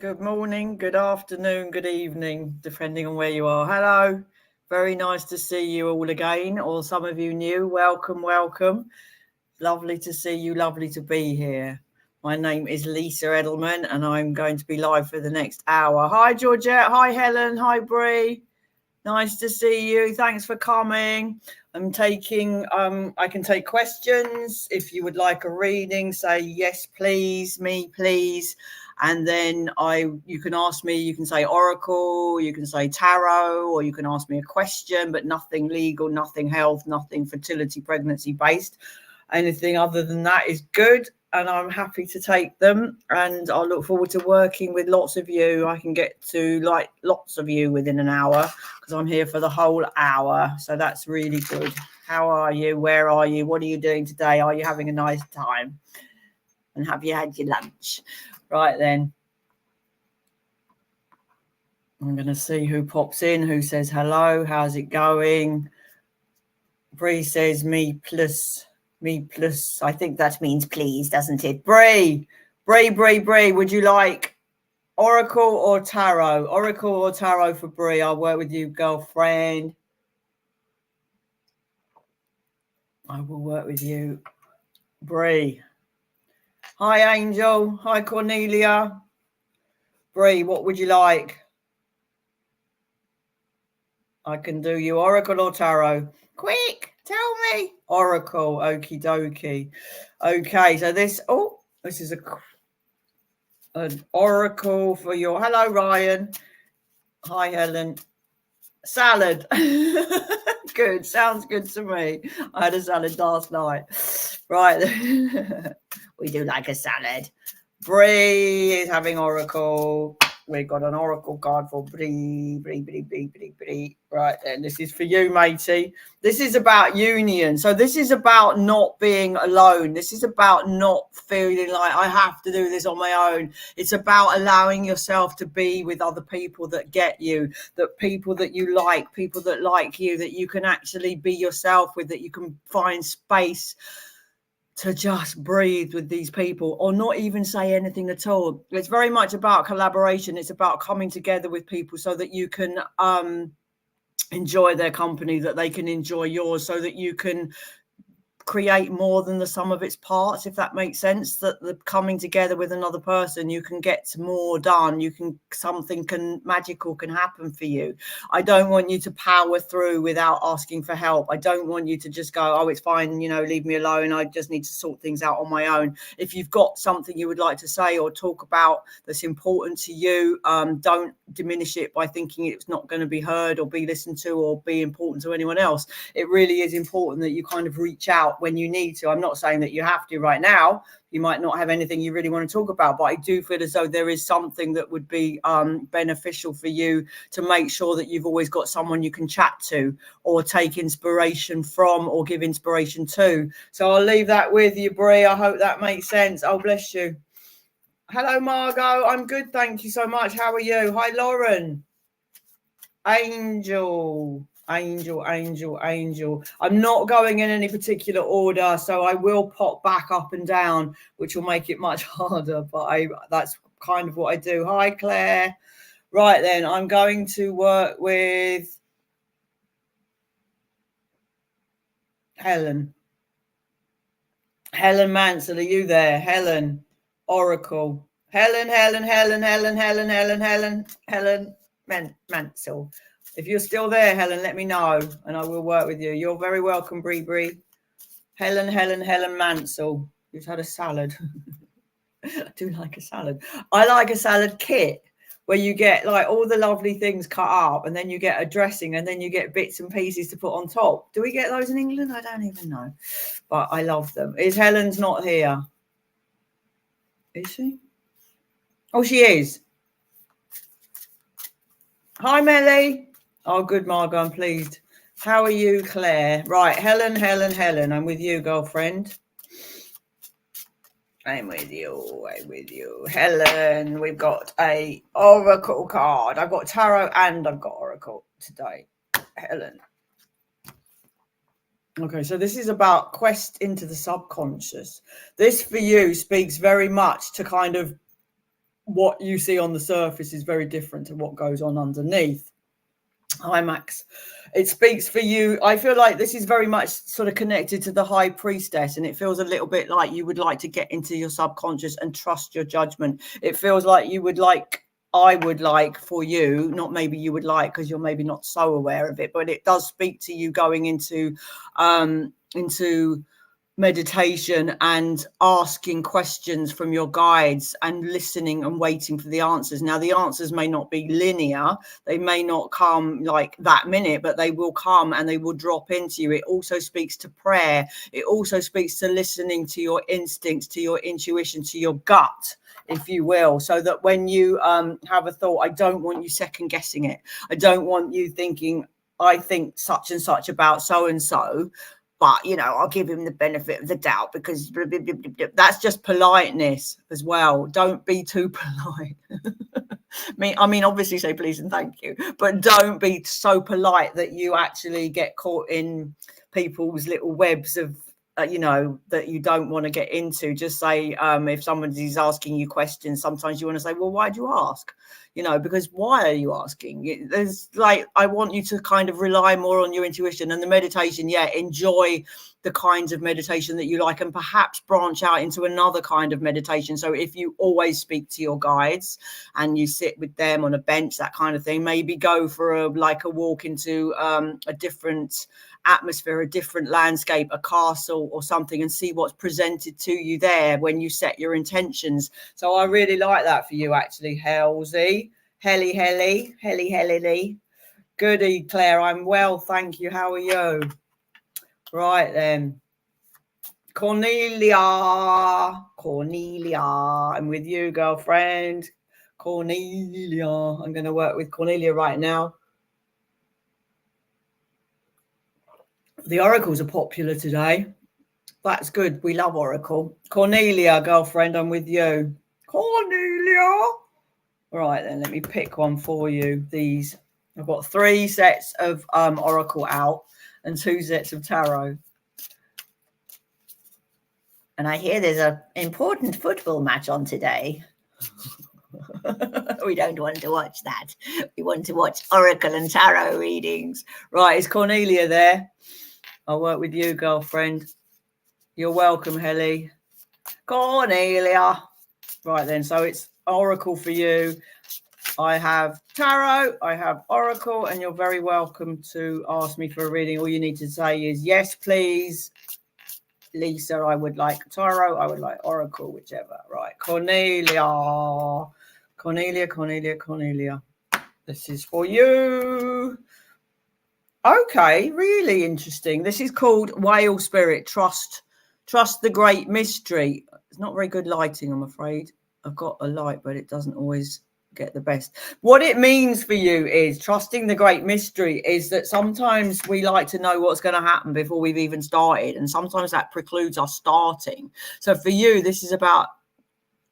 Good morning, good afternoon, good evening, depending on where you are. Hello. Very nice to see you all again, or some of you new. Welcome, welcome. Lovely to see you, lovely to be here. My name is Lisa Edelman, and I'm going to be live for the next hour. Hi, Georgette. Hi, Helen. Hi, Bree. Nice to see you. Thanks for coming. I'm taking, I can take questions. If you would like a reading, say yes, please, me, please. And then you can ask me, you can say oracle, you can say tarot, or you can ask me a question, but nothing legal, nothing health, nothing fertility, pregnancy based. Anything other than that is good. And I'm happy to take them. And I look forward to working with lots of you. I can get to like lots of you within an hour because I'm here for the whole hour. So that's really good. How are you? Where are you? What are you doing today? Are you having a nice time? And have you had your lunch? Right then. I'm going to see who pops in, who says hello. How's it going? Bree says me plus. I think that means please, doesn't it? Bree, would you like oracle or tarot? Oracle or tarot for Bree? I'll work with you, girlfriend. I will work with you, Bree. Hi, Angel. Hi, Cornelia. Bree, what would you like? I can do you oracle or tarot. Quick, tell me. Oracle, okie dokie. Okay, so this is an oracle for your... Hello, Ryan. Hi, Helen. Salad. Good, sounds good to me. I had a salad last night. Right. We do like a salad. Bree is having oracle. We've got an oracle card for Bree. Right then, this is for you, matey. This is about union. So this is about not being alone. This is about not feeling like I have to do this on my own. It's about allowing yourself to be with other people that get you, that people that you like, people that like you, that you can actually be yourself with, that you can find space to just breathe with these people or not even say anything at all. It's very much about collaboration. It's about coming together with people so that you can enjoy their company, that they can enjoy yours, so that you can create more than the sum of its parts, if that makes sense. That the coming together with another person, you can get more done. Something magical can happen for you. I don't want you to power through without asking for help. I don't want you to just go, oh, it's fine, leave me alone. I just need to sort things out on my own. If you've got something you would like to say or talk about that's important to you, don't diminish it by thinking it's not going to be heard or be listened to or be important to anyone else. It really is important that you kind of reach out when you need to. I'm not saying that you have to right now. You might not have anything you really want to talk about, but I do feel as though there is something that would be beneficial for you to make sure that you've always got someone you can chat to or take inspiration from or give inspiration to. So I'll leave that with you, Bree. I hope that makes sense. Oh, bless you. Hello, Margot. I'm good. Thank you so much. How are you? Hi, Lauren. Angel. I'm not going in any particular order, so I will pop back up and down, which will make it much harder, but that's kind of what I do. Hi, Claire. Right then, I'm going to work with Helen. Helen Mansell, are you there? Helen, Oracle. Helen Mansell. If you're still there, Helen, let me know and I will work with you. You're very welcome, Bree. Helen Mansell. You've had a salad. I do like a salad. I like a salad kit where you get like all the lovely things cut up and then you get a dressing and then you get bits and pieces to put on top. Do we get those in England? I don't even know. But I love them. Is Helen's not here? Is she? Oh, she is. Hi, Melly. Oh, good, Margot. I'm pleased. How are you, Claire? Right, Helen. I'm with you, girlfriend. I'm with you. Helen, we've got a oracle card. I've got tarot and I've got oracle today. Helen. Okay, so this is about quest into the subconscious. This for you speaks very much to kind of what you see on the surface is very different to what goes on underneath. Hi, Max. It speaks for you. I feel like this is very much sort of connected to the high priestess, and it feels a little bit like you would like to get into your subconscious and trust your judgment. It feels like you would like, I would like for you, not maybe you would like because you're maybe not so aware of it, but it does speak to you going into meditation and asking questions from your guides and listening and waiting for the answers. Now, the answers may not be linear. They may not come like that minute, but they will come and they will drop into you. It also speaks to prayer. It also speaks to listening to your instincts, to your intuition, to your gut, if you will, so that when you have a thought, I don't want you second guessing it. I don't want you thinking, I think such and such about so and so, but, you know, I'll give him the benefit of the doubt because blah, blah, blah, blah, blah. That's just politeness as well. Don't be too polite. I mean, obviously say please and thank you, but don't be so polite that you actually get caught in people's little webs of, you know, that you don't want to get into. Just say, if somebody's asking you questions, sometimes you want to say, well, why'd you ask? You know, because why are you asking? There's like, I want you to kind of rely more on your intuition and the meditation. Yeah, enjoy the kinds of meditation that you like and perhaps branch out into another kind of meditation. So if you always speak to your guides and you sit with them on a bench, that kind of thing, maybe go for a walk into a different atmosphere, a different landscape, a castle or something, and see what's presented to you there when you set your intentions. So I really like that for you, actually. Helly. Goody, Claire. I'm well, thank you. How are you? Right then. Cornelia, I'm with you, girlfriend. Cornelia, I'm going to work with Cornelia right now. The oracles are popular today. That's good. We love oracle. Cornelia, girlfriend, I'm with you. Cornelia. All right, then let me pick one for you. These, I've got 3 sets of oracle out and 2 sets of tarot. And I hear there's an important football match on today. We don't want to watch that. We want to watch oracle and tarot readings. Right, is Cornelia there? I'll work with you, girlfriend. You're welcome, Helly. Cornelia. Right then, so it's oracle for you. I have tarot, I have oracle, and you're very welcome to ask me for a reading. All you need to say is, yes, please, Lisa, I would like tarot, I would like oracle, whichever. Right, Cornelia. This is for you. Okay, really interesting. This is called Whale Spirit. Trust the great mystery. It's not very good lighting, I'm afraid. I've got a light, but it doesn't always get the best. What it means for you is trusting the great mystery is that sometimes we like to know what's going to happen before we've even started, and sometimes that precludes us starting. So for you, this is about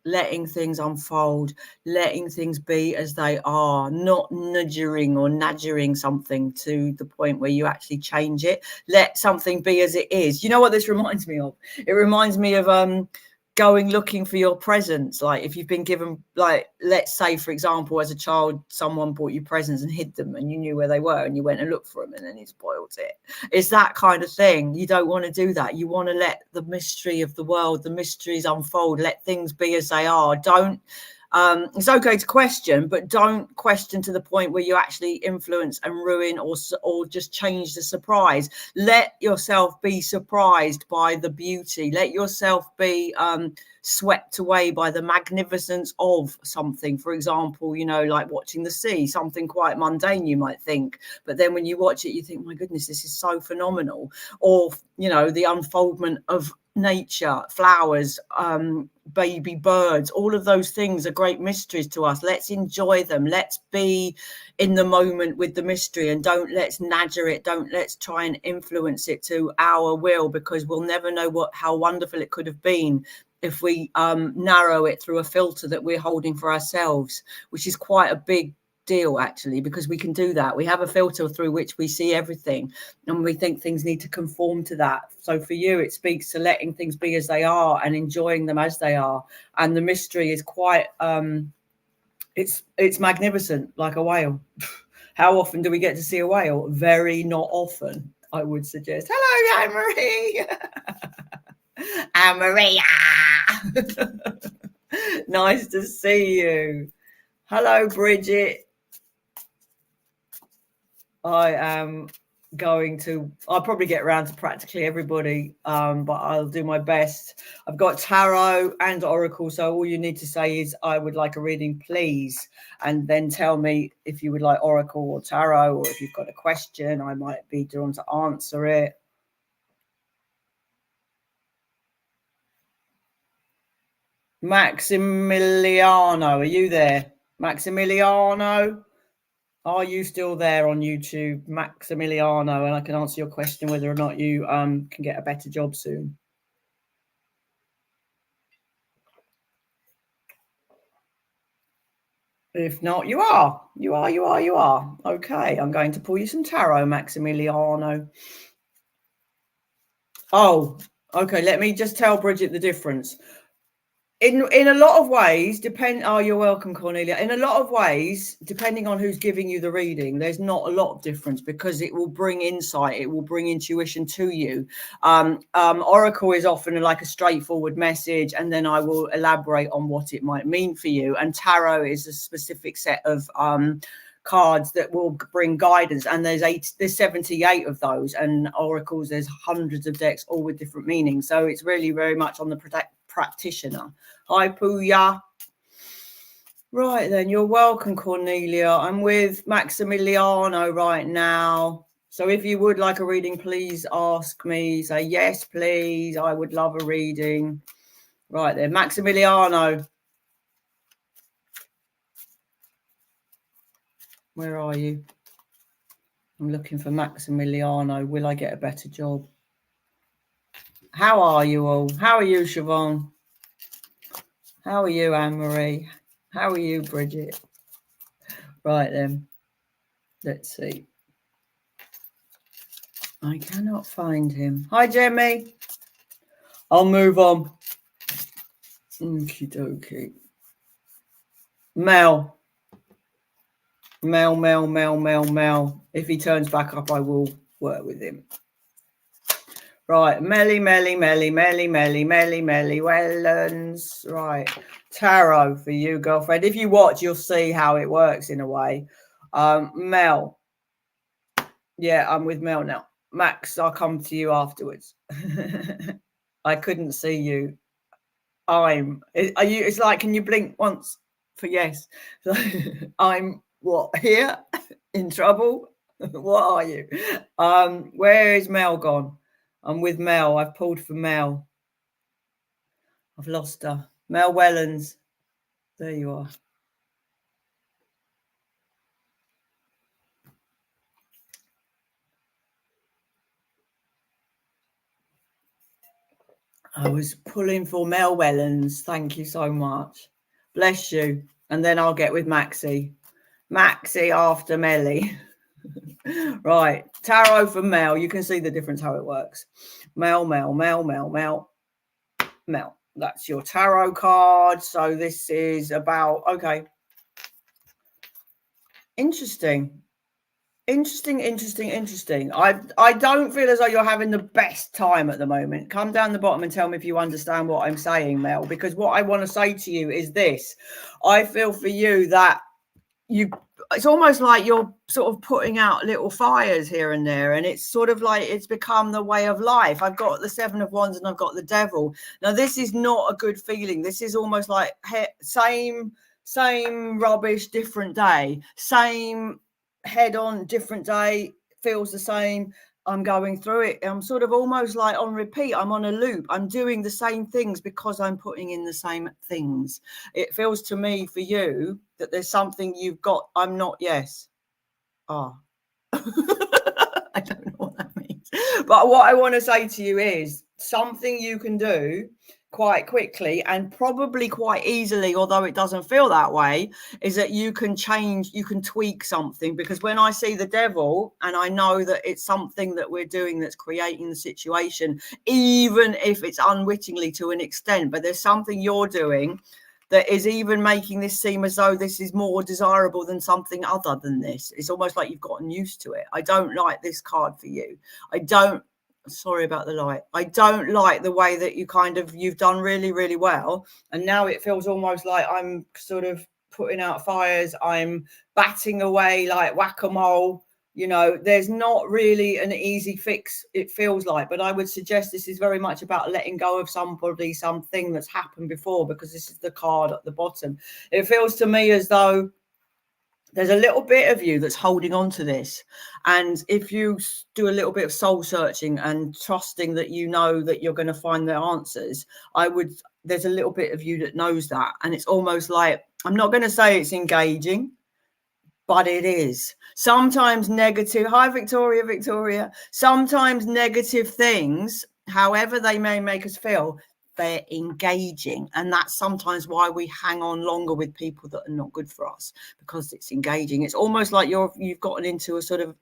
letting things unfold, letting things be as they are, not nudgering something to the point where you actually change it. Let something be as it is. You know what this reminds me of? It reminds me of going looking for your presents. Like if you've been given, like, let's say, for example, as a child, someone bought you presents and hid them and you knew where they were and you went and looked for them and then you spoiled it. It's that kind of thing. You don't want to do that. You want to let the mystery of the world, the mysteries unfold, let things be as they are. Don't it's okay to question, but don't question to the point where you actually influence and ruin or just change the surprise. Let yourself be surprised by the beauty. Let yourself be swept away by the magnificence of something. For example, you know, like watching the sea, something quite mundane you might think, but then when you watch it, you think, my goodness, this is so phenomenal. Or, you know, the unfoldment of nature, flowers, baby birds, all of those things are great mysteries to us. Let's enjoy them. Let's be in the moment with the mystery and let's nadger it. Let's try and influence it to our will, because we'll never know how wonderful it could have been if we narrow it through a filter that we're holding for ourselves, which is quite a big deal actually, because we can do that. We have a filter through which we see everything and we think things need to conform to that. So for you, it speaks to letting things be as they are and enjoying them as they are. And the mystery is quite It's magnificent, like a whale. How often do we get to see a whale? Very not often, I would suggest. Hello, Anne-Marie. Anne-Maria. Nice to see you. Hello, Bridget. I'll probably get around to practically everybody, but I'll do my best. I've got tarot and oracle, so all you need to say is I would like a reading, please, and then tell me if you would like oracle or tarot, or if you've got a question I might be drawn to answer it. Maximiliano, are you there? Maximiliano, are you still there on YouTube? Maximiliano, and I can answer your question whether or not you can get a better job soon. If not, you are. Okay, I'm going to pull you some tarot, Maximiliano. Oh, okay, let me just tell Bridget the difference. In a lot of ways, you're welcome, Cornelia. In a lot of ways, depending on who's giving you the reading, there's not a lot of difference, because it will bring insight, it will bring intuition to you. Oracle is often like a straightforward message, and then I will elaborate on what it might mean for you. And tarot is a specific set of cards that will bring guidance, and there's 78 of those, and oracles, there's hundreds of decks, all with different meanings. So it's really very much on the practitioner. Hi, Pooya. Right then, you're welcome, Cornelia. I'm with Maximiliano right now. So if you would like a reading, please ask me. Say yes, please. I would love a reading. Right then, Maximiliano. Where are you? I'm looking for Maximiliano. Will I get a better job? How are you all? How are you, Siobhan? How are you, Anne-Marie? How are you, Bridget? Right then. Let's see. I cannot find him. Hi, Jemmy. I'll move on. Okie dokie. Mel. If he turns back up, I will work with him. Right, Melly, Wellens. Right, tarot for you, girlfriend. If you watch, you'll see how it works in a way. Mel. Yeah, I'm with Mel now. Max, I'll come to you afterwards. I couldn't see you. Are you? It's like, can you blink once for yes? I'm what, here? In trouble? What are you? Where is Mel gone? I'm with Mel. I've pulled for Mel. I've lost her. Mel Wellens. There you are. I was pulling for Mel Wellens. Thank you so much. Bless you. And then I'll get with Maxie. Maxie after Melly. Right. Tarot for Mel. You can see the difference, how it works. Mel. That's your tarot card. So this is about, okay. Interesting. I don't feel as though you're having the best time at the moment. Come down the bottom and tell me if you understand what I'm saying, Mel, because what I want to say to you is this. I feel for you that it's almost like you're sort of putting out little fires here and there, and it's sort of like it's become the way of life. I've got the Seven of Wands and I've got the Devil. Now, this is not a good feeling. This is almost like same rubbish, different day, same head on, different day, feels the same. I'm going through it. I'm sort of almost like on repeat. I'm on a loop. I'm doing the same things because I'm putting in the same things. It feels to me for you that there's something you've got. I'm not. Yes. I don't know what that means. But what I want to say to you is something you can do quite quickly and probably quite easily, although it doesn't feel that way, is that you can change, you can tweak something. Because when I see the Devil and I know that it's something that we're doing that's creating the situation, even if it's unwittingly to an extent, but there's something you're doing that is even making this seem as though this is more desirable than something other than this. It's almost like you've gotten used to it. I don't like this card for you. Sorry about the light. I don't like the way that you've done really, really well. And now it feels almost like I'm sort of putting out fires. I'm batting away like whack-a-mole. There's not really an easy fix, it feels like, but I would suggest this is very much about letting go of something that's happened before, because this is the card at the bottom. It feels to me as though there's a little bit of you that's holding on to this. And if you do a little bit of soul searching and trusting that that you're going to find the answers, there's a little bit of you that knows that. And it's almost like, I'm not going to say it's engaging, but it is. Sometimes negative. Hi, Victoria. Sometimes negative things, however they may make us feel, they're engaging. And that's sometimes why we hang on longer with people that are not good for us, because it's engaging. It's almost like you've gotten into a sort of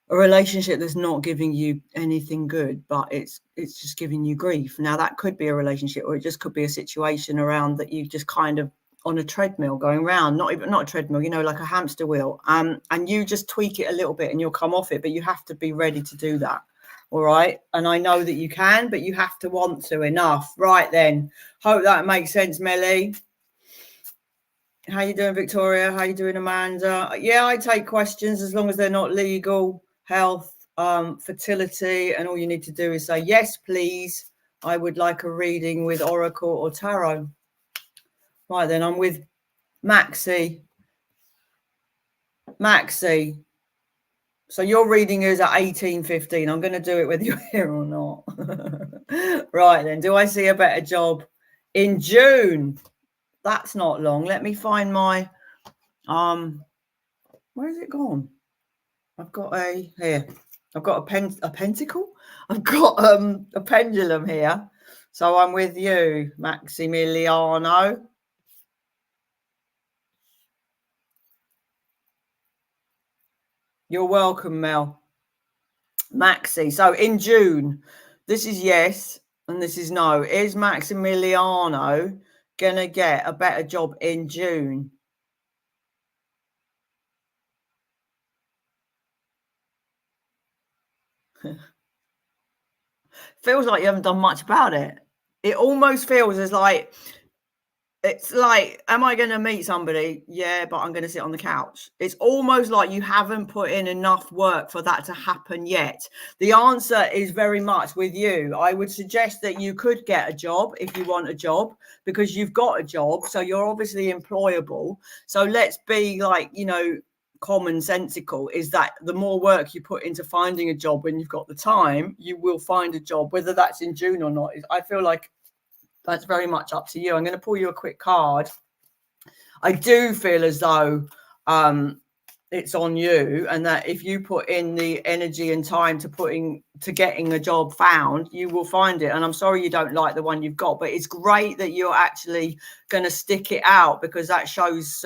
a relationship that's not giving you anything good, but it's just giving you grief. Now, that could be a relationship, or it just could be a situation around that you just kind of on a treadmill going round, not a treadmill, like a hamster wheel. And you just tweak it a little bit and you'll come off it, but you have to be ready to do that. All right. And I know that you can, but you have to want to enough. Right then. Hope that makes sense, Melly. How you doing, Victoria? How you doing, Amanda? Yeah, I take questions as long as they're not legal, health, fertility, and all you need to do is say, yes, please. I would like a reading with Oracle or Tarot. Right then, I'm with Maxi. So your reading is at 18:15. I'm going to do it whether you're here or not. Right then, do I see a better job in June? That's not long. Let me find my where has it gone? I've got a pentacle. I've got a pendulum here. So I'm with you, Maximiliano. You're welcome, Mel. Maxi. So in June, this is yes and this is no. Is Maximiliano going to get a better job in June? Feels like you haven't done much about it. It almost feels as like, it's like, am I going to meet somebody? Yeah, but I'm going to sit on the couch. It's almost like you haven't put in enough work for that to happen yet. The answer is very much with you. I would suggest that you could get a job if you want a job, because you've got a job. So you're obviously employable. So let's be like, commonsensical, is that the more work you put into finding a job when you've got the time, you will find a job, whether that's in June or not. I feel like that's very much up to you. I'm going to pull you a quick card. I do feel as though it's on you, and that if you put in the energy and time to getting a job found, you will find it. And I'm sorry you don't like the one you've got, but it's great that you're actually going to stick it out, because that shows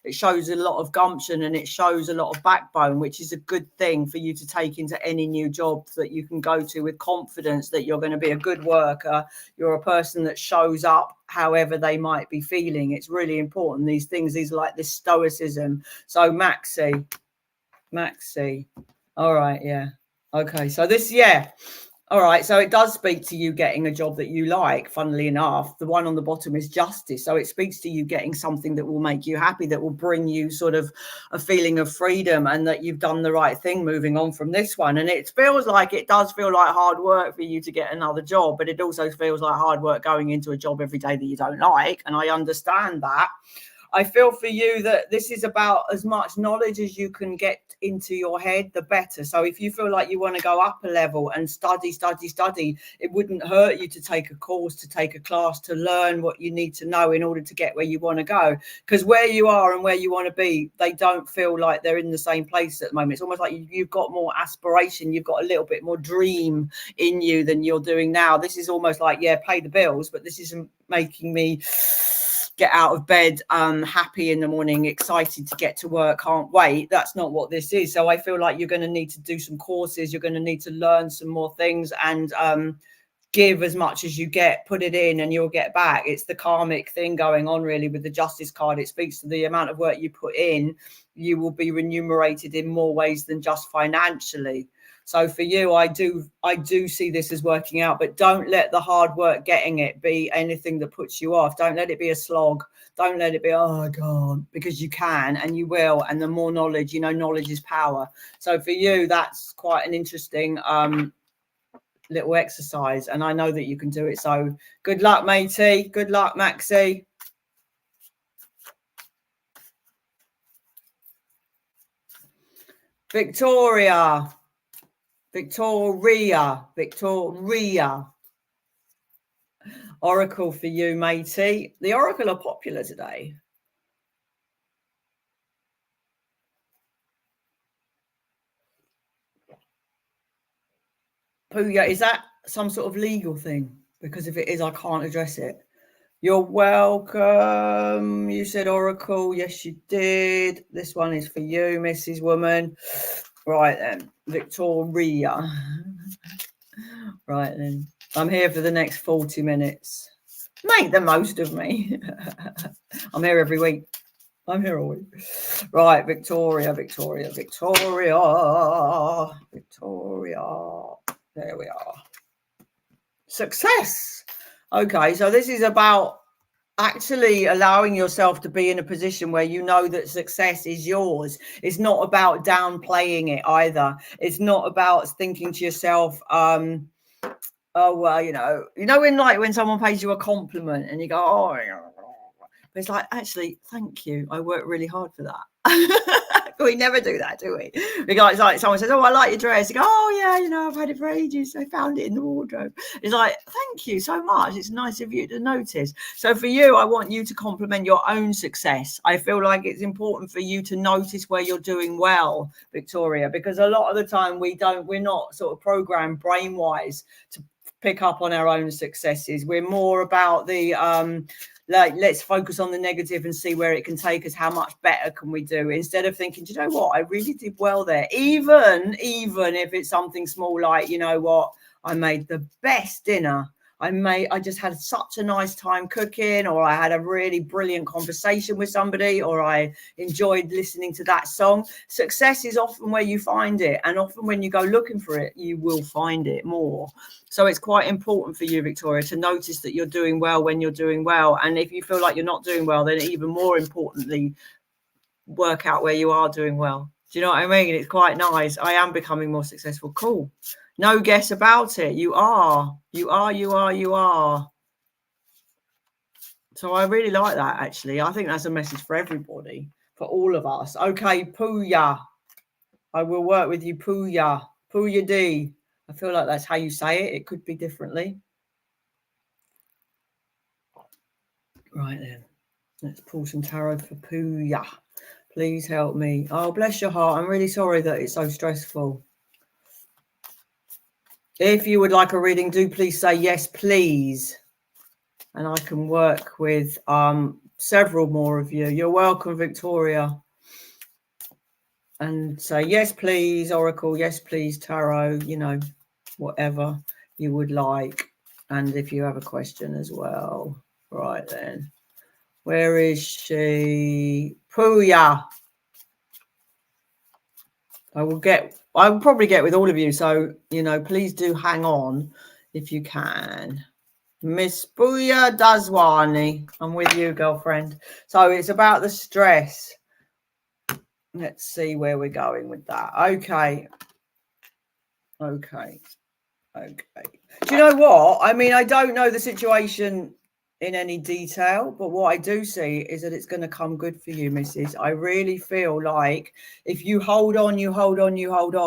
it shows a lot of gumption and it shows a lot of backbone, which is a good thing for you to take into any new job that you can go to with confidence that you're going to be a good worker. You're a person that shows up however they might be feeling. It's really important. These are like this stoicism. So Maxi. All right. Yeah. Okay. So this, yeah. All right. So it does speak to you getting a job that you like. Funnily enough, the one on the bottom is justice. So it speaks to you getting something that will make you happy, that will bring you sort of a feeling of freedom, and that you've done the right thing moving on from this one. And it does feel like hard work for you to get another job, but it also feels like hard work going into a job every day that you don't like. And I understand that. I feel for you that this is about as much knowledge as you can get into your head, the better. So if you feel like you want to go up a level and study, it wouldn't hurt you to take a course, to take a class, to learn what you need to know in order to get where you want to go. Because where you are and where you want to be, they don't feel like they're in the same place at the moment. It's almost like you've got more aspiration, you've got a little bit more dream in you than you're doing now. This is almost like, yeah, pay the bills, but this isn't making me get out of bed happy in the morning, excited to get to work, can't wait. That's not what this is. So I feel like you're going to need to do some courses, you're going to need to learn some more things, and give as much as you get, put it in and you'll get back. It's the karmic thing going on really with the Justice card. It speaks to the amount of work you put in, you will be remunerated in more ways than just financially. So for you, I do see this as working out, but don't let the hard work getting it be anything that puts you off. Don't let it be a slog. Don't let it be, oh, I can't, because you can and you will. And the more knowledge, knowledge is power. So for you, that's quite an interesting little exercise. And I know that you can do it. So good luck, matey. Good luck, Maxie. Victoria. Oracle for you, matey. The Oracle are popular today. Pooya, is that some sort of legal thing? Because if it is, I can't address it. You're welcome. You said Oracle. Yes, you did. This one is for you, Mrs. Woman. Right then, Victoria. Right then. I'm here for the next 40 minutes. Make the most of me. I'm here every week. I'm here all week. Right, Victoria. There we are. Success. Okay, so this is about actually allowing yourself to be in a position where you know that success is yours. It's not about downplaying it either. It's not about thinking to yourself, oh, well, when someone pays you a compliment and you go, oh, but it's like, actually, thank you. I worked really hard for that. We never do that, do we? It's like someone says, oh, I like your dress. You go, oh, yeah, I've had it for ages. I found it in the wardrobe. It's like, thank you so much. It's nice of you to notice. So for you, I want you to compliment your own success. I feel like it's important for you to notice where you're doing well, Victoria, because a lot of the time we're not sort of programmed brain-wise to pick up on our own successes. We're more about the let's focus on the negative and see where it can take us. How much better can we do, instead of thinking, do you know what, I really did well there, even if it's something small, like, you know what, I made the best dinner, I just had such a nice time cooking, or I had a really brilliant conversation with somebody, or I enjoyed listening to that song. Success is often where you find it, and often when you go looking for it, you will find it more. So it's quite important for you, Victoria, to notice that you're doing well when you're doing well. And if you feel like you're not doing well, then even more importantly, work out where you are doing well. Do you know what I mean? It's quite nice. I am becoming more successful. Cool. No guess about it. You are. So I really like that, actually. I think that's a message for everybody, for all of us. Okay, Pooya. I will work with you, Pooya. Pooya D. I feel like that's how you say it. It could be differently. Right then. Let's pull some tarot for Pooya. Please help me. Oh, bless your heart. I'm really sorry that it's so stressful. If you would like a reading, do please say yes, please. And I can work with several more of you. You're welcome, Victoria. And say yes, please, Oracle. Yes, please, Tarot. Whatever you would like. And if you have a question as well. Right then. Where is she? Pooya. I will probably get with all of you. So, please do hang on if you can. Miss Pooya Daswani. I'm with you, girlfriend. So it's about the stress. Let's see where we're going with that. Okay. Do you know what? I mean, I don't know the situation in any detail, but what I do see is that it's going to come good for you, Mrs. I really feel like if you hold on,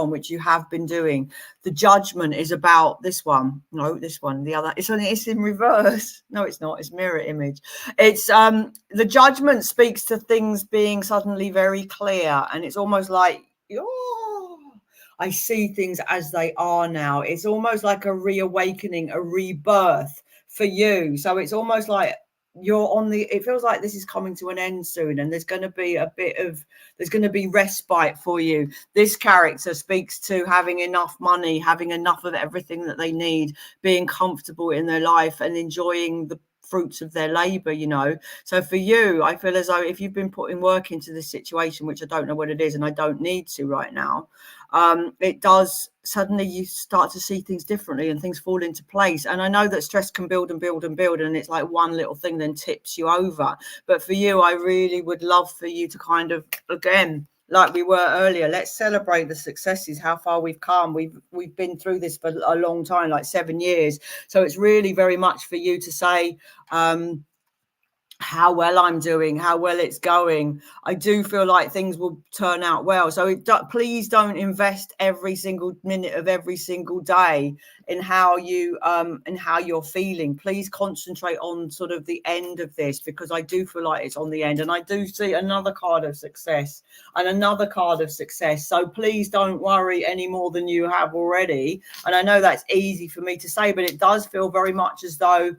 which you have been doing. The Judgment is about this one. No, this one, the other. It's in reverse. No, it's not. It's mirror image. It's the Judgment speaks to things being suddenly very clear, and it's almost like, I see things as they are now. It's almost like a reawakening, a rebirth for you. So it's almost like it feels like this is coming to an end soon, and there's going to be there's going to be respite for you. This character speaks to having enough money, having enough of everything that they need, being comfortable in their life and enjoying the fruits of their labor, you know. So for you, I feel as though if you've been putting work into this situation, which I don't know what it is and I don't need to right now, it does suddenly you start to see things differently and things fall into place. And I know that stress can build and build and build, and it's like one little thing then tips you over. But for you, I really would love for you to kind of, again, like we were earlier, let's celebrate the successes, how far we've come. We've been through this for a long time, like 7 years. So it's really very much for you to say, how well I'm doing, how well it's going. I do feel like things will turn out well. So please don't invest every single minute of every single day in how you're feeling. Please concentrate on sort of the end of this, because I do feel like it's on the end. And I do see another card of success and another card of success. So please don't worry any more than you have already. And I know that's easy for me to say, but it does feel very much as though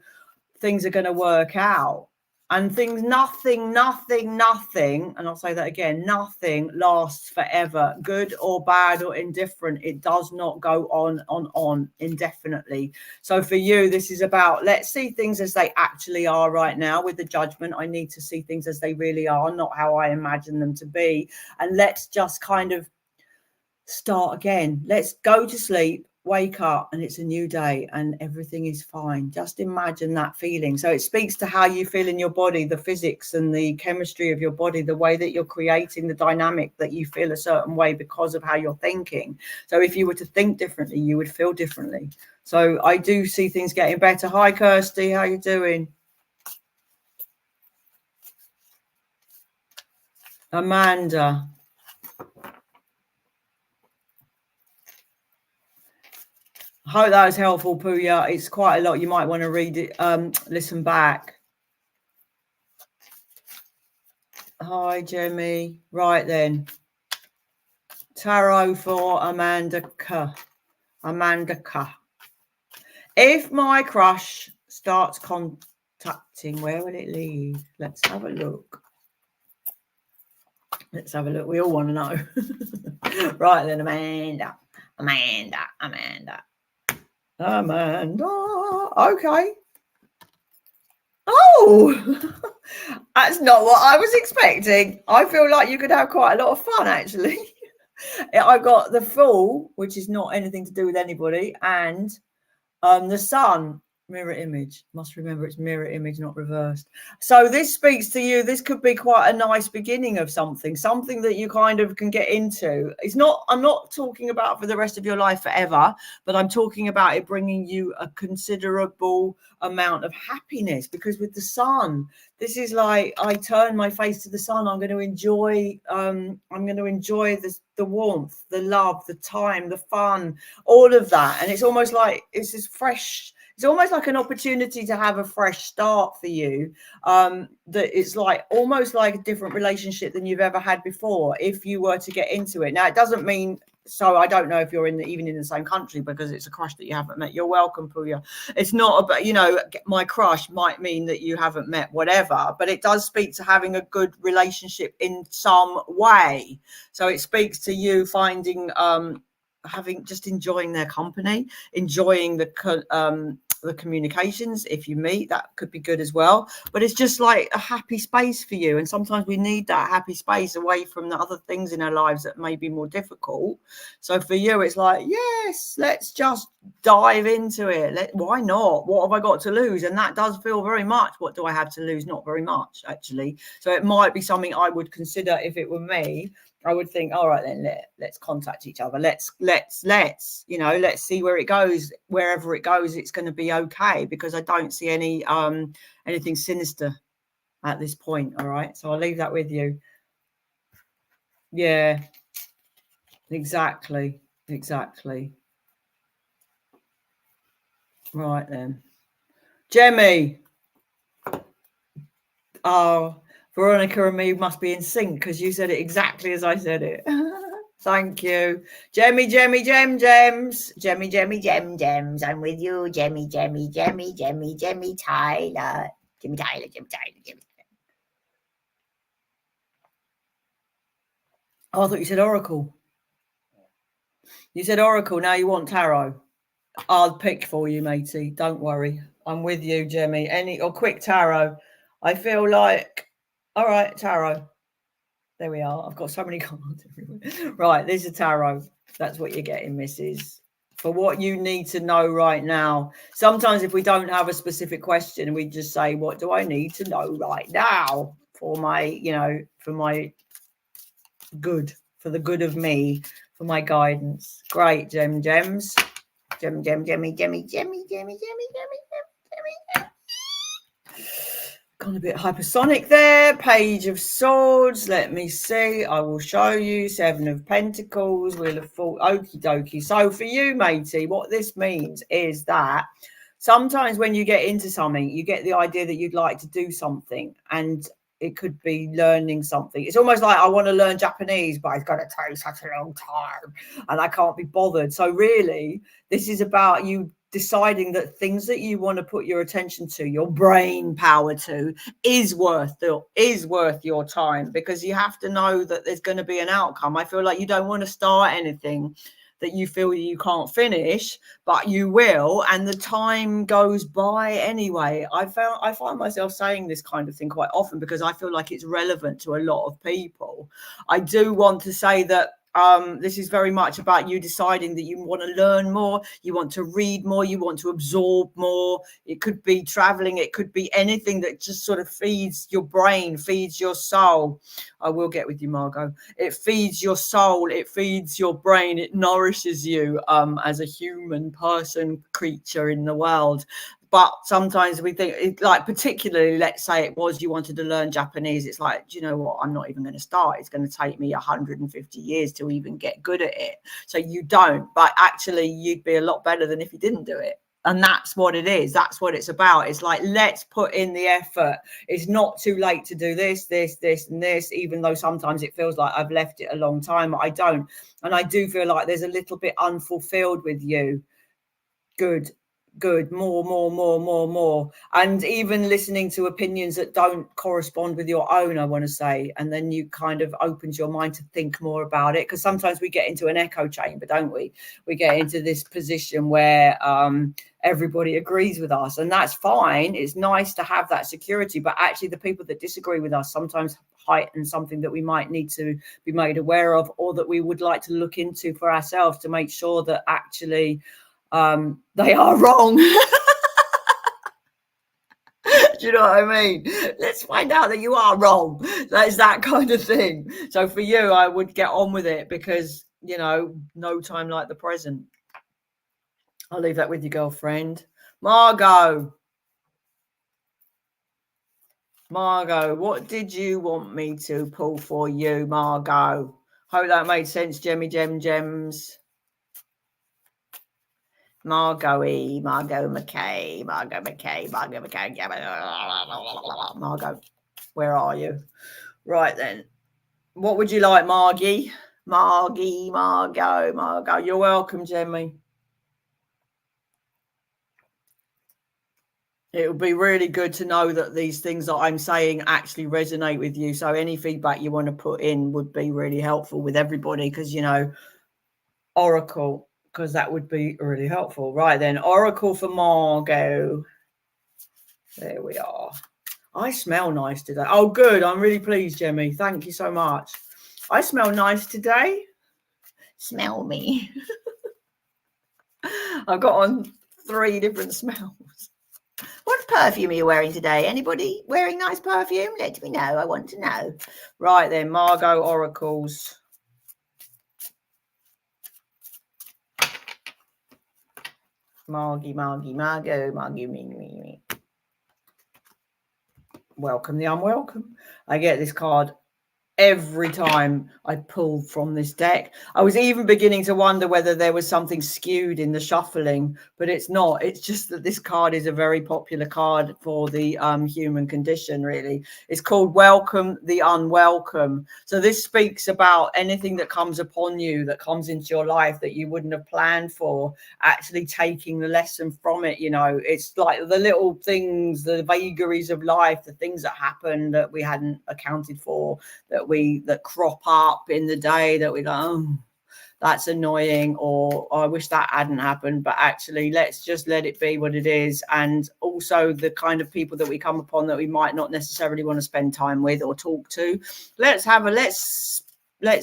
things are going to work out. And things, nothing, and I'll say that again, nothing lasts forever, good or bad or indifferent. It does not go on indefinitely. So for you, this is about, let's see things as they actually are right now. With the judgment, I need to see things as they really are, not how I imagine them to be. And let's just kind of start again. Let's go to sleep, wake up, and it's a new day and everything is fine. Just imagine that feeling. So it speaks to how you feel in your body, the physics and the chemistry of your body, the way that you're creating the dynamic that you feel a certain way because of how you're thinking. So if you were to think differently, you would feel differently. So I do see things getting better. Hi, Kirsty. How you doing? Amanda. I hope that was helpful, Pooya. It's quite a lot. You might want to read it, listen back. Hi, Jemmy. Right then. Tarot for Amanda K. Amanda K. If my crush starts contacting, where will it lead? Let's have a look. Let's have a look. We all want to know. Right then, Amanda. Okay. Oh, that's not what I was expecting. I feel like you could have quite a lot of fun, actually. I got the Fool, which is not anything to do with anybody, and the Sun. Mirror image. Must remember it's mirror image, not reversed. So this speaks to you. This could be quite a nice beginning of something that you kind of can get into. I'm not talking about for the rest of your life forever, but I'm talking about it bringing you a considerable amount of happiness, because with the Sun, this is like, I turn my face to the sun. I'm going to enjoy the warmth, the love, the time, the fun, all of that. And it's almost like it's this fresh. It's almost like an opportunity to have a fresh start for you. That it's like almost like a different relationship than you've ever had before, if you were to get into it. Now, it doesn't mean, so I don't know if you're even in the same country, because it's a crush that you haven't met. You're welcome, Pooya. It's not about, my crush might mean that you haven't met whatever, but it does speak to having a good relationship in some way. So it speaks to you finding, just enjoying their company, enjoying the communications. If you meet, that could be good as well, but it's just like a happy space for you. And sometimes we need that happy space away from the other things in our lives that may be more difficult. So for you, it's like, yes, let's just dive into it. Why not? What have I got to lose? And that does feel very much, what do I have to lose? Not very much, actually. So it might be something I would consider if it were me. I would think, all right, then let's contact each other. Let's see where it goes. Wherever it goes, it's going to be okay, because I don't see anything sinister at this point. All right. So I'll leave that with you. Yeah, exactly. Right then. Jemmy. Oh, Veronica and me must be in sync, because you said it exactly as I said it. Thank you. Jemmy, Gems. Jemmy, Gem, Gems. I'm with you. Jemmy, Tyler. Jimmy Taylor, Jimmy Taylor, Jimmy Taylor. Oh, I thought you said Oracle. You said Oracle, now you want Tarot. I'll pick for you, matey. Don't worry. I'm with you, Jimmy. Quick Tarot. I feel like, all right, Tarot. There we are. I've got so many cards everywhere. Right, this is Tarot. That's what you're getting, Mrs. For what you need to know right now. Sometimes if we don't have a specific question, we just say, what do I need to know right now for my, for my good, for the good of me, for my guidance. Great, gems. Gem, Jemmy. Gone a bit hypersonic there. Page of Swords. Let me see. I will show you. 7 of Pentacles. Wheel of Fortune. Okie dokie. So for you, matey, what this means is that sometimes when you get into something, you get the idea that you'd like to do something, and it could be learning something. It's almost like I want to learn Japanese, but it's going to take such a long time and I can't be bothered. So really, this is about you deciding that things that you want to put your attention to, your brain power to, is worth your time, because you have to know that there's going to be an outcome. I feel like you don't want to start anything that you feel you can't finish, but you will, and the time goes by anyway. I find myself saying this kind of thing quite often because I feel like it's relevant to a lot of people. I do want to say that this is very much about you deciding that you want to learn more, you want to read more, you want to absorb more. It could be traveling, it could be anything that just sort of feeds your brain, feeds your soul. I will get with you, Margot. It feeds your soul, it feeds your brain, it nourishes you as a human person, creature in the world. But sometimes we think, like, particularly, let's say it was you wanted to learn Japanese. It's like, do you know what? I'm not even going to start. It's going to take me 150 years to even get good at it. So you don't. But actually, you'd be a lot better than if you didn't do it. And that's what it is. That's what it's about. It's like, let's put in the effort. It's not too late to do this, and this, even though sometimes it feels like I've left it a long time. I don't. And I do feel like there's a little bit unfulfilled with you. Good, more. And even listening to opinions that don't correspond with your own, I want to say. And then you kind of opens your mind to think more about it. Because sometimes we get into an echo chamber, don't we? We get into this position where everybody agrees with us, and that's fine. It's nice to have that security. But actually, the people that disagree with us sometimes heighten something that we might need to be made aware of, or that we would like to look into for ourselves to make sure that actually they are wrong. Do you know what I mean? Let's find out that you are wrong. That's that kind of thing. So for you, I would get on with it, because, no time like the present. I'll leave that with you, girlfriend. Margot, what did you want me to pull for you, Margot? Hope that made sense, gems. Margot McKay. Margot, where are you? Right then. What would you like, Margie? Margot. You're welcome, Jemmy. It would be really good to know that these things that I'm saying actually resonate with you. So any feedback you want to put in would be really helpful with everybody, because, Oracle, because that would be really helpful. Right then, Oracle for Margot. There we are. I smell nice today. Oh, good. I'm really pleased, Jemmy. Thank you so much. I smell nice today. Smell me. I've got on 3 different smells. What perfume are you wearing today? Anybody wearing nice perfume? Let me know. I want to know. Right then, Margot Oracles. Margot, me. Welcome the unwelcome. I get this card every time I pulled from this deck. I was even beginning to wonder whether there was something skewed in the shuffling, but it's not. It's just that this card is a very popular card for the human condition, really. It's called Welcome the Unwelcome. So this speaks about anything that comes upon you, that comes into your life that you wouldn't have planned for, actually taking the lesson from it. You know, it's like the little things, the vagaries of life, the things that happen that we hadn't accounted for, that crop up in the day, that we go, oh, that's annoying, or oh, I wish that hadn't happened. But actually, let's just let it be what it is. And also the kind of people that we come upon that we might not necessarily want to spend time with or talk to, let's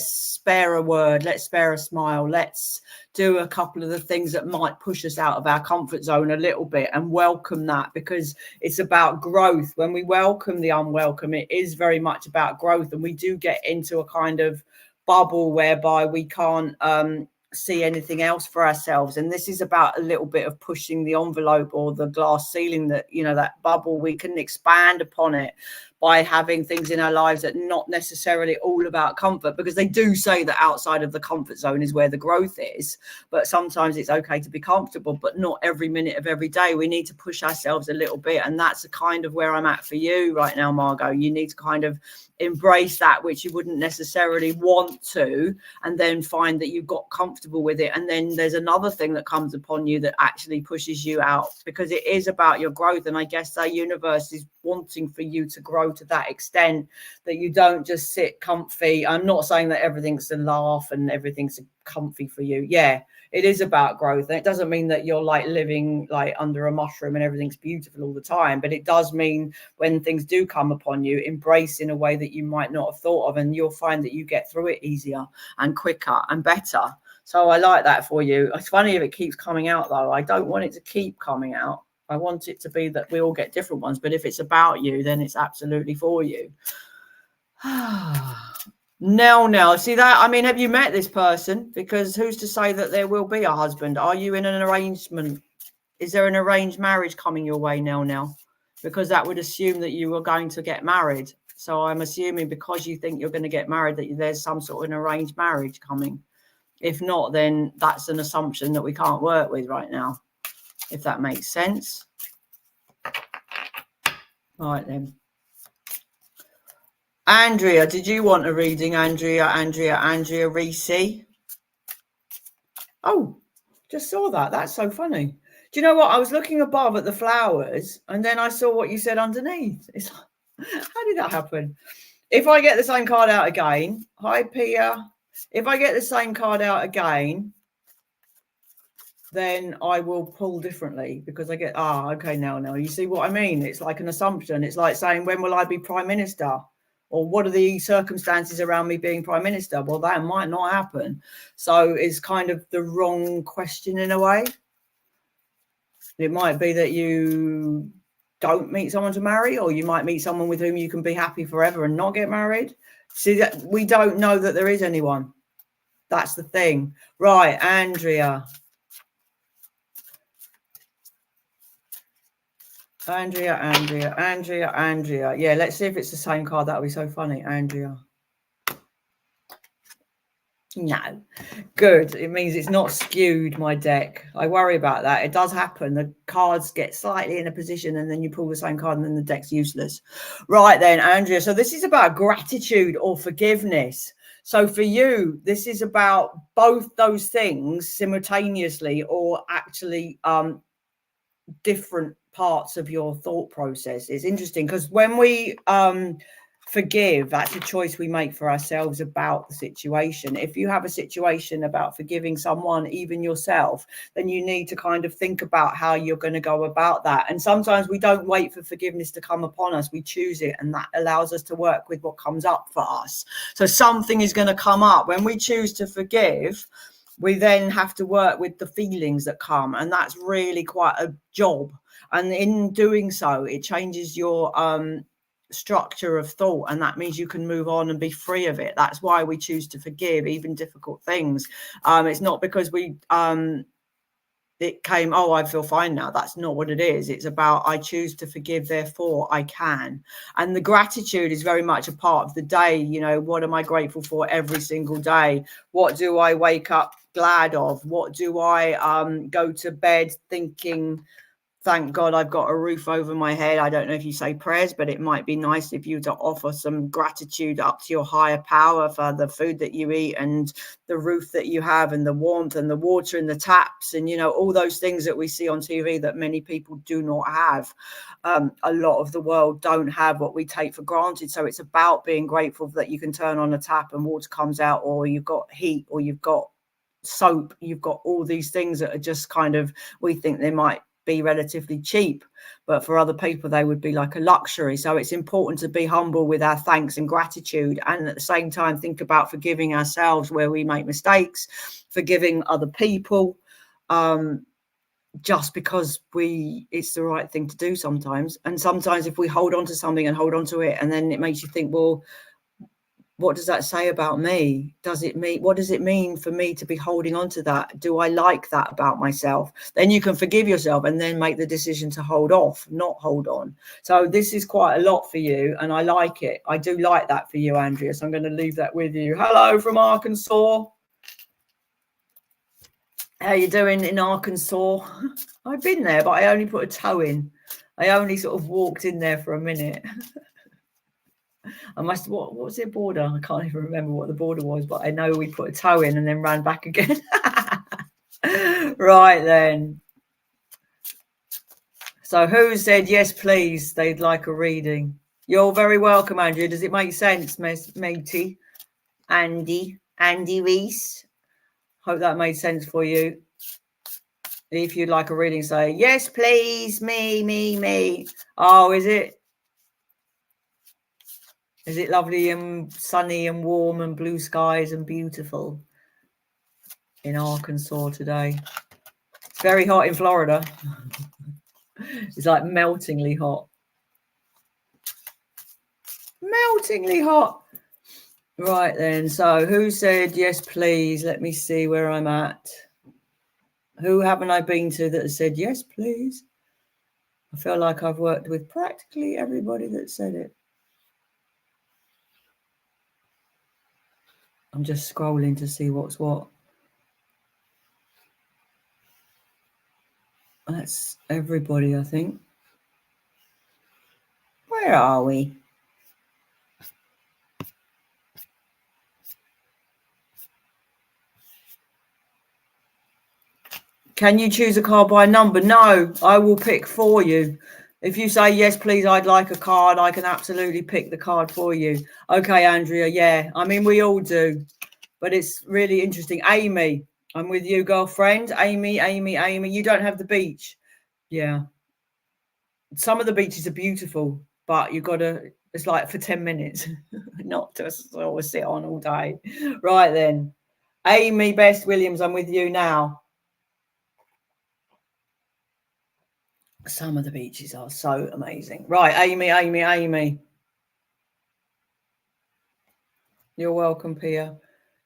spare a word, let's spare a smile, let's do a couple of the things that might push us out of our comfort zone a little bit and welcome that, because it's about growth. When we welcome the unwelcome, it is very much about growth, and we do get into a kind of bubble whereby we can't see anything else for ourselves. And this is about a little bit of pushing the envelope or the glass ceiling, that, you know, that bubble, we can expand upon it by having things in our lives that not necessarily all about comfort, because they do say that outside of the comfort zone is where the growth is. But sometimes it's okay to be comfortable, but not every minute of every day. We need to push ourselves a little bit. And that's kind of where I'm at for you right now, Margot. You need to kind of embrace that which you wouldn't necessarily want to, and then find that you've got comfortable with it. And then there's another thing that comes upon you that actually pushes you out, because it is about your growth. And I guess the universe is wanting for you to grow to that extent that you don't just sit comfy. I'm not saying that everything's a laugh and everything's comfy for you. Yeah, it is about growth. And it doesn't mean that you're like living like under a mushroom and everything's beautiful all the time, but it does mean when things do come upon you, embrace in a way that you might not have thought of, and you'll find that you get through it easier and quicker and better. So I like that for you. It's funny if it keeps coming out, though. I don't want it to keep coming out. I want it to be that we all get different ones, but if it's about you, then it's absolutely for you. Now, see that? I mean, have you met this person? Because who's to say that there will be a husband? Are you in an arrangement? Is there an arranged marriage coming your way now? Because that would assume that you were going to get married. So I'm assuming because you think you're going to get married, that there's some sort of an arranged marriage coming. If not, then that's an assumption that we can't work with right now, if that makes sense. All right, then. Andrea, did you want a reading? Andrea Reese. Oh, just saw that. That's so funny. Do you know what? I was looking above at the flowers, and then I saw what you said underneath. It's like, how did that happen? If I get the same card out again, hi, Pia. If I get the same card out again, then I will pull differently, because I get, okay, now you see what I mean? It's like an assumption. It's like saying, when will I be Prime Minister? Or what are the circumstances around me being Prime Minister? Well, that might not happen. So it's kind of the wrong question in a way. It might be that you don't meet someone to marry, or you might meet someone with whom you can be happy forever and not get married. See, that we don't know that there is anyone. That's the thing. Right, Andrea. Andrea. Yeah, let's see if it's the same card. That would be so funny. Andrea. No. Good. It means it's not skewed, my deck. I worry about that. It does happen. The cards get slightly in a position, and then you pull the same card, and then the deck's useless. Right then, Andrea. So this is about gratitude or forgiveness. So for you, this is about both those things simultaneously, or actually different parts of your thought process. Is interesting, because when we forgive, that's a choice we make for ourselves about the situation. If you have a situation about forgiving someone, even yourself, then you need to kind of think about how you're going to go about that. And sometimes we don't wait for forgiveness to come upon us, we choose it, and that allows us to work with what comes up for us. So something is going to come up when we choose to forgive. We then have to work with the feelings that come, and that's really quite a job. And in doing so, it changes your structure of thought, and that means you can move on and be free of it. That's why we choose to forgive even difficult things. It's not because we it came, oh, I feel fine now. That's not what it is. It's about, I choose to forgive, therefore I can. And the gratitude is very much a part of the day. You know, what am I grateful for every single day? What do I wake up glad of? What do I go to bed thinking, thank God I've got a roof over my head? I don't know if you say prayers, but it might be nice if you to offer some gratitude up to your higher power for the food that you eat and the roof that you have and the warmth and the water in the taps and, you know, all those things that we see on TV that many people do not have. A lot of the world don't have what we take for granted. So it's about being grateful that you can turn on a tap and water comes out, or you've got heat, or you've got soap, you've got all these things that are just kind of, we think they might be relatively cheap, but for other people they would be like a luxury. So it's important to be humble with our thanks and gratitude, and at the same time think about forgiving ourselves where we make mistakes, forgiving other people, just because it's the right thing to do sometimes. And sometimes if we hold on to something and hold on to it, and then it makes you think, well, what does that say about me? What does it mean for me to be holding on to that? Do I like that about myself? Then you can forgive yourself and then make the decision to hold off, not hold on. So this is quite a lot for you, and I like it. I do like that for you, Andrea. So I'm going to leave that with you. Hello from Arkansas. How you doing in Arkansas? I've been there, but I only put a toe in. I only sort of walked in there for a minute. What was it, border? I can't even remember what the border was, but I know we put a toe in and then ran back again. Right then. So who said yes, please? They'd like a reading. You're very welcome, Andrea. Does it make sense, matey? Andy Reese. Hope that made sense for you. If you'd like a reading, say yes, please. Me. Oh, is it? Is it lovely and sunny and warm and blue skies and beautiful in Arkansas today? It's very hot in Florida. It's like meltingly hot. Meltingly hot. Right then. So who said yes, please? Let me see where I'm at. Who haven't I been to that has said yes, please? I feel like I've worked with practically everybody that said it. I'm just scrolling to see what's what. That's everybody, I think. Where are we? Can you choose a card by number? No, I will pick for you. If you say, yes, please, I'd like a card, I can absolutely pick the card for you. Okay, Andrea, yeah. I mean, we all do. But it's really interesting. Amy, I'm with you, girlfriend. Amy. You don't have the beach. Yeah. Some of the beaches are beautiful, but you've got to, it's like for 10 minutes, not to sort of sit on all day. Right then. Amy Best Williams, I'm with you now. Some of the beaches are so amazing. Right, Amy. You're welcome, Pia.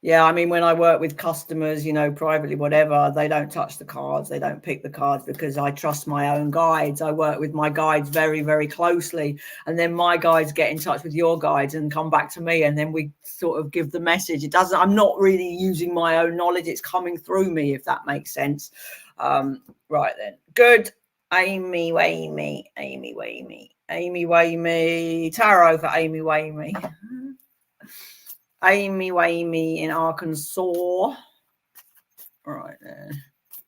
Yeah, I mean, when I work with customers, you know, privately, whatever, they don't touch the cards. They don't pick the cards because I trust my own guides. I work with my guides very, very closely. And then my guides get in touch with your guides and come back to me. And then we sort of give the message. I'm not really using my own knowledge. It's coming through me, if that makes sense. Right then. Good. Amy Wamey. Tarot for Amy Wamey. Amy Wamey in Arkansas. Right there.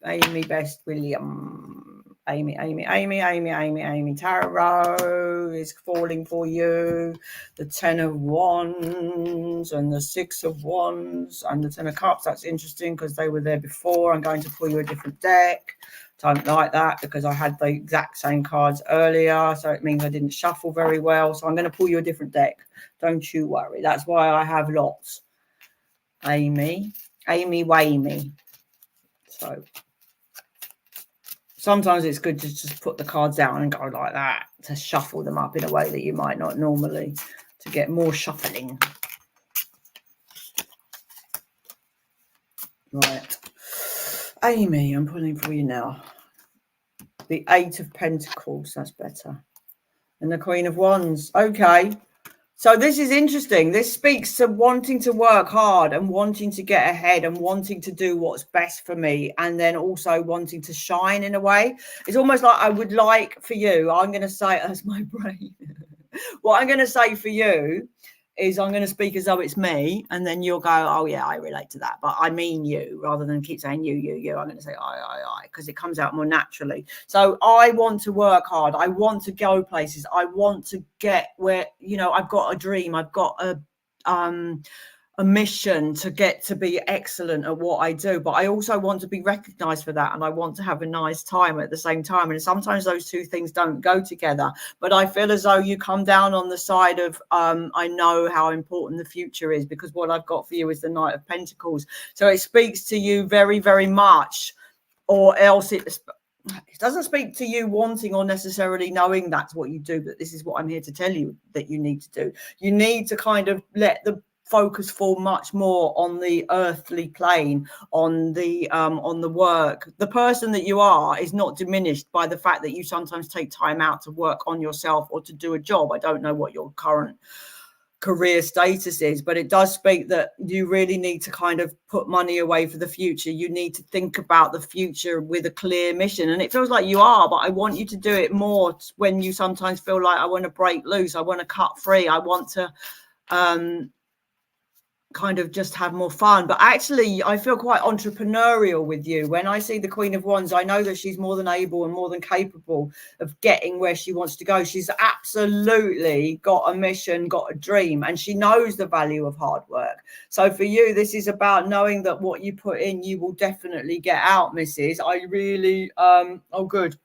Amy Best William. Amy. Tarot is falling for you. The 10 of Wands and the 6 of Wands and the 10 of Cups. That's interesting because they were there before. I'm going to pull you a different deck. Don't like that because I had the exact same cards earlier. So it means I didn't shuffle very well. So I'm going to pull you a different deck. Don't you worry. That's why I have lots. Amy Wamey. So sometimes it's good to just put the cards down and go like that, to shuffle them up in a way that you might not normally, to get more shuffling. Right. Amy, I'm pulling for you now. The Eight of Pentacles, that's better. And the Queen of Wands. Okay. So this is interesting. This speaks to wanting to work hard and wanting to get ahead and wanting to do what's best for me, and then also wanting to shine in a way. It's almost like I would like for you, I'm going to say as my brain, what I'm going to say for you is I'm going to speak as though it's me, and then you'll go, oh yeah, I relate to that, but I mean you, rather than keep saying you. I'm going to say I, because it comes out more naturally. So I want to work hard. I want to go places. I want to get where, I've got a dream. I've got a mission to get to be excellent at what I do, but I also want to be recognized for that, and I want to have a nice time at the same time. And sometimes those two things don't go together, but I feel as though you come down on the side of I know how important the future is, because what I've got for you is the Knight of Pentacles. So it speaks to you very, very much, or else it doesn't speak to you wanting or necessarily knowing that's what you do, but this is what I'm here to tell you that you need to do. You need to kind of let the focus fall much more on the earthly plane, on the work. The person that you are is not diminished by the fact that you sometimes take time out to work on yourself or to do a job. I don't know what your current career status is, but it does speak that you really need to kind of put money away for the future. You need to think about the future with a clear mission, and it feels like you are, but I want you to do it more when you sometimes feel like I want to break loose, I want to cut free, I want to kind of just have more fun. But actually I feel quite entrepreneurial with you. When I see the Queen of Wands, I know that she's more than able and more than capable of getting where she wants to go. She's absolutely got a mission, got a dream, and she knows the value of hard work. So for you, this is about knowing that what you put in, you will definitely get out, Mrs. I really good.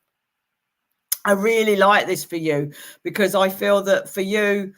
I really like this for you, because I feel that for you,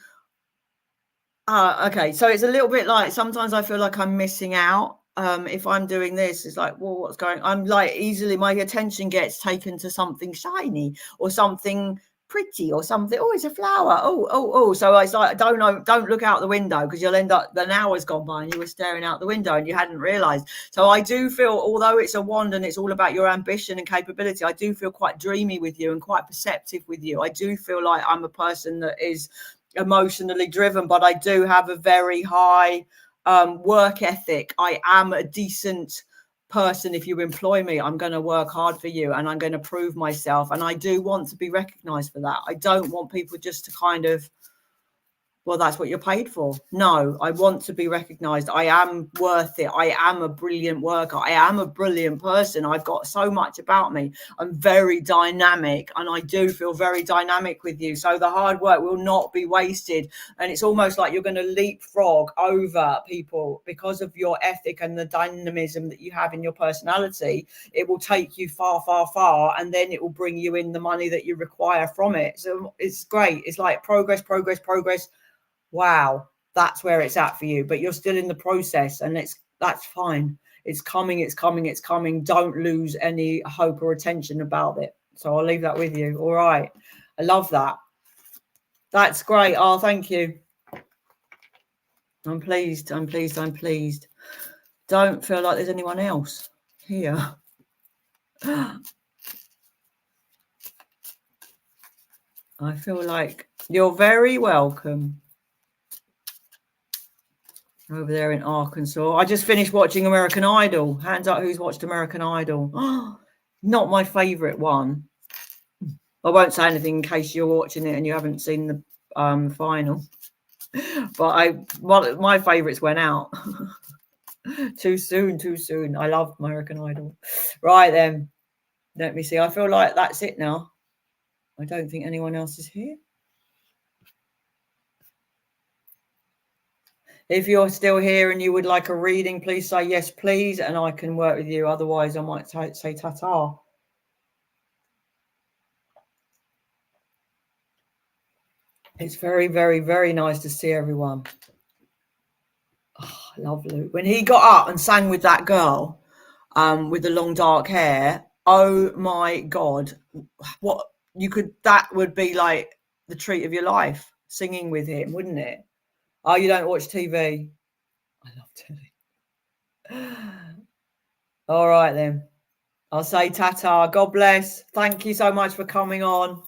okay, so it's a little bit like sometimes I feel like I'm missing out. If I'm doing this, it's like, well, what's going on? I'm like easily, my attention gets taken to something shiny or something pretty or something. Oh, it's a flower. Oh. So it's like, don't look out the window, because you'll end up, an hour's gone by and you were staring out the window and you hadn't realized. So I do feel, although it's a wand and it's all about your ambition and capability, I do feel quite dreamy with you and quite perceptive with you. I do feel like I'm a person that is emotionally driven, but I do have a very high work ethic. I am a decent person. If you employ me, I'm going to work hard for you and I'm going to prove myself, and I do want to be recognized for that. I don't want people just to kind of, well, that's what you're paid for. No, I want to be recognized. I am worth it. I am a brilliant worker. I am a brilliant person. I've got so much about me. I'm very dynamic, and I do feel very dynamic with you. So the hard work will not be wasted. And it's almost like you're going to leapfrog over people because of your ethic and the dynamism that you have in your personality. It will take you far, far, far, and then it will bring you in the money that you require from it. So it's great. It's like progress. Wow, that's where it's at for you, but you're still in the process, and that's fine. It's coming. Don't lose any hope or attention about it. So I'll leave that with you. All right. I love that. That's great. Oh, thank you. I'm pleased. Don't feel like there's anyone else here. I feel like you're very welcome. Over there in Arkansas. I just finished watching American Idol. Hands up who's watched American Idol. Not my favourite one. I won't say anything in case you're watching it and you haven't seen the final. But my favourites went out. Too soon. I love American Idol. Right then. Let me see. I feel like that's it now. I don't think anyone else is here. If you're still here and you would like a reading, please say yes, please, and I can work with you. Otherwise, I might say ta-ta. It's very, very, very nice to see everyone. Oh, I love Luke. When he got up and sang with that girl with the long dark hair, oh my God. That would be like the treat of your life, singing with him, wouldn't it? Oh, you don't watch TV? I love telly. All right then. I'll say ta-ta. God bless. Thank you so much for coming on.